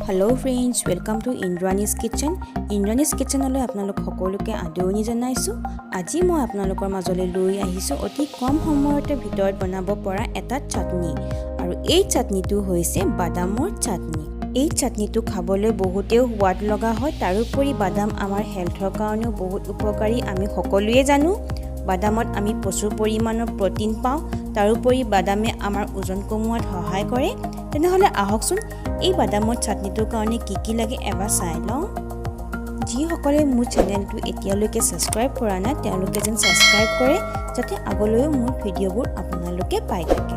Hello friends, welcome to Indrani's Kitchen. Indrani's Kitchen লৈ আপোনালোক সকলোকে আদৰণি জনাইছো। আজি মই আপোনালোকৰ মাজলৈ লৈ আহিছো অতি কম সময়তে ভিতৰত বনাব পৰা এটা চাটনি। আৰু এই চাটনিটো হৈছে বাদামৰ চাটনি। এই চাটনিটো খাবলৈ বহুতেও সোৱাদ লগা হয়। তাৰোপৰি বাদাম আমাৰ হেলথৰ কাৰণেও বহুত উপকাৰী আমি সকলোৱে জানো। বাদামত আমি প্ৰচুৰ পৰিমাণৰ প্ৰটিন পাওঁ। তাৰোপৰি বাদামে আমাৰ ওজন কমোৱাত সহায় কৰে। তেনেহলে আহকচোন এই বাদামৰ চাটনিটোৰ কাৰণে কি লাগে এবাৰ চাই লওঁ। যিসকলে মোৰ চেনেলটো এতিয়ালৈকে সাবস্ক্ৰাইব কৰা নাই তেওঁলোকে যেন সাবস্ক্ৰাইব কৰে যাতে আগলৈও মোৰ ভিডিঅ'বোৰ আপোনালোকে পাই থাকে।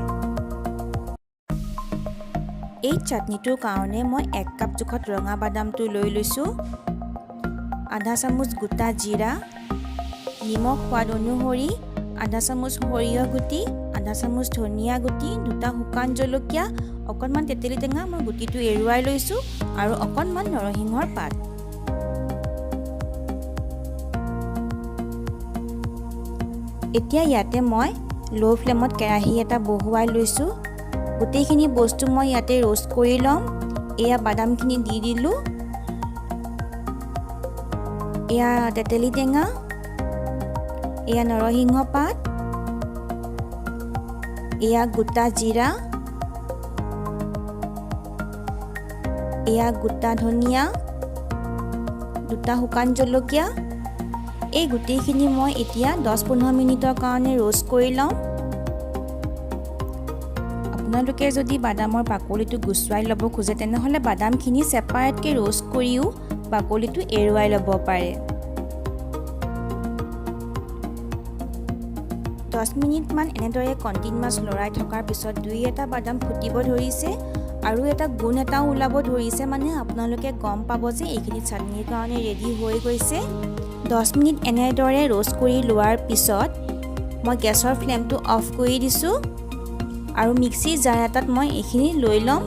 এই চাটনিটোৰ কাৰণে মই 1 কাপ জোখত ৰঙা বাদামটো লৈ লৈছো, আধা চামুচ গোটা জিৰা, নিমখ সোৱাদ অনুসৰি, আধা চামুচ সৰিয়হ গুটি, আধা চামুচ ধনিয়া গুটি, দুটা শুকান জলকীয়া, অকণমান তেতেলী টেঙা মই গুটিটো এৰুৱাই লৈছো আৰু অকণমান নৰসিংহৰ পাত। এতিয়া ইয়াতে মই লো ফ্লেমত কেৰাহী এটা বহুৱাই লৈছো। গোটেইখিনি বস্তু মই ইয়াতে ৰোষ্ট কৰি লম। এয়া বাদামখিনি দি দিলো, এয়া তেতেলী টেঙা, এয়া নৰসিংহ পাত, এয়া গোটা জিৰা, এয়া গোটা ধনিয়া, দুটা শুকান জলকীয়া। এই গোটেইখিনি মই এতিয়া 10-15 মিনিটৰ কাৰণে ৰোষ্ট কৰি লম। আপোনালোকে যদি বাদামৰ বাকলিটো গুচাই ল'ব খোজে তেনেহলে বাদামখিনি সেপাৰেটকৈ ৰোষ্ট কৰিও বাকলিটো এৰুৱাই ল'ব পাৰে। 10 মিনিট মান এনেদৰে কন্টিনিউয়াছ লৰাই থকাৰ পিছত দুই এটা বাদাম ফুটিব ধৰিছে আৰু এটা গুণ এটাও ওলাব ধৰিছে, মানে আপোনালোকে গম পাব যে এইখিনি চাটনিৰ কাৰণে ৰেডি হৈ গৈছে। 10 মিনিট এনেদৰে ৰোষ্ট কৰি লোৱাৰ পিছত মই গেছৰ ফ্লেমটো অফ কৰি দিছো আৰু মিক্সি জাৰ এটাত মই এইখিনি লৈ ল'ম।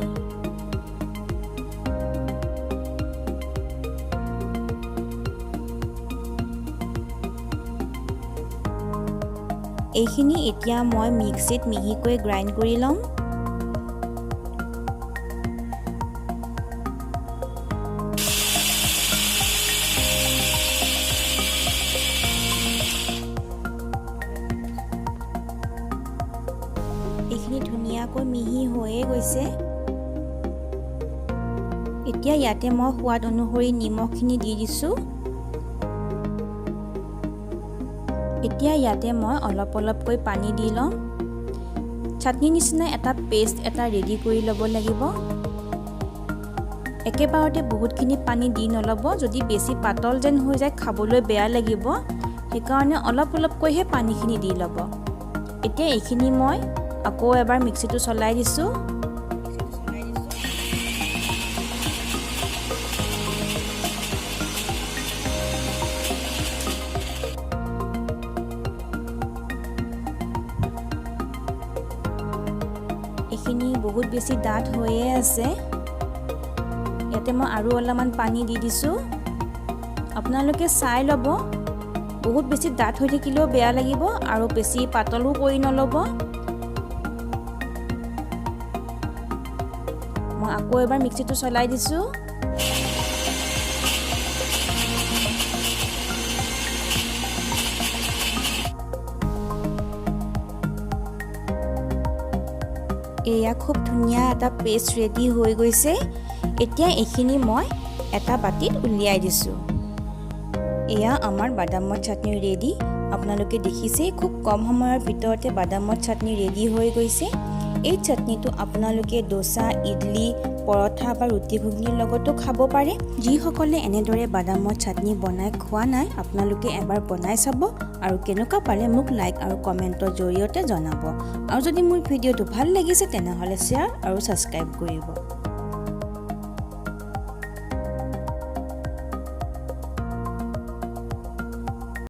এইখিনি এতিয়া মই মিক্সিত মিহিকৈ গ্ৰাইণ্ড কৰি ল'ম। এইখিনি ধুনীয়াকৈ মিহি হৈয়ে গৈছে। এতিয়া ইয়াতে মই সোৱাদ অনুসৰি নিমখখিনি দি দিছো। এতিয়া ইয়াতে মই অলপকৈ পানী দি লম। চাটনি নিচিনা এটা পেষ্ট এটা ৰেডি কৰি ল'ব লাগিব। একেবাৰতে বহুতখিনি পানী দি নল'ব, যদি বেছি পাতল যেন হৈ যায় খাবলৈ বেয়া লাগিব, সেইকাৰণে অলপকৈহে পানীখিনি দি ল'ব। এতিয়া এইখিনি মই আকৌ এবাৰ মিক্সিটো চলাই দিছো। এইখিনি বহুত বেছি ডাঠ হৈয়ে আছে। ইয়াতে মই আৰু অলপমান পানী দি দিছো। আপোনালোকে চাই ল'ব, বহুত বেছি ডাঠ হৈ থাকিলেও বেয়া লাগিব আৰু বেছি পাতলো কৰি নল'ব। মই আকৌ এবাৰ মিক্সিটো চলাই দিছো। এয়া খুব ধুনীয়া এটা পেষ্ট ৰেডি হৈ গৈছে। এতিয়া এইখিনি মই এটা বাটিত উলিয়াই দিছো। এয়া আমাৰ বাদামৰ চাটনি ৰেডি। আপোনালোকে দেখিছে খুব কম সময়ৰ ভিতৰতে বাদামৰ চাটনি ৰেডি হৈ গৈছে। এই চাটনিটো আপোনালোকে দোচা, ইডলি, পৰঠা বা ৰুটি ঘুগনিৰ লগতো খাব পাৰে। যিসকলে এনেদৰে বাদামৰ চাটনি বনাই খোৱা নাই আপোনালোকে এবাৰ বনাই চাব আৰু কেনেকুৱা পালে মোক লাইক আৰু কমেণ্টৰ জৰিয়তে জনাব। আৰু যদি মোৰ ভিডিঅ'টো ভাল লাগিছে তেনেহলে শ্বেয়াৰ আৰু সাবস্ক্ৰাইব কৰিব।